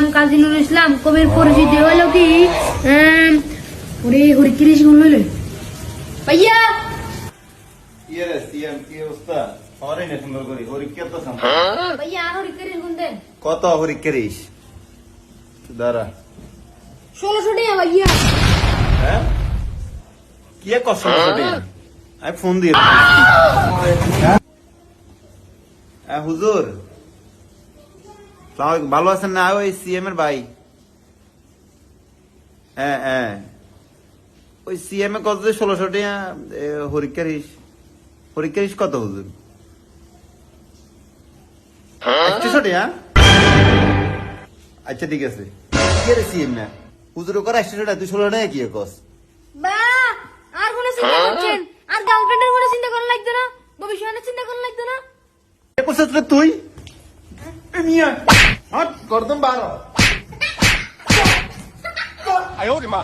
নাম কাজী নুরুল ইসলাম, কবির পরিচিতি হলো কি ওরে হরিকিরিশ গুণ হইল ভাইয়া। ইয়ে সিএম কি অবস্থা? হরে না সুন্দর করি হরিকে তো সামনে ভাইয়া আর হরিকিরিশ গুণ দেন। কত হরিকেরিস দাঁড়া 1600 টাকা ভাইয়া। হ্যাঁ কি কষ্ট করে আমি ফোন দিয়ে হুজুর সালাম ভালো আছেন না? ওই সিএম এর ভাই। হ্যাঁ হ্যাঁ ওই সিএম এ কত 1600 টাকা হরিকেরিস হরিকেরিস কত হুজুর? 100 টাকা? আচ্ছা ঠিক আছে কি রে সিএম না হুজুর কর 100 টাকা তুই 16 টাকা কি কস? বা আর কোন চিন্তা করছেন? আর গার্লফ্রেন্ডের কোন চিন্তা করা লাগতো না? ভবিষ্যতের চিন্তা করা লাগতো না? এ করছিস রে তুই? নিয়ে হাট করদম 12 哎呦我的妈！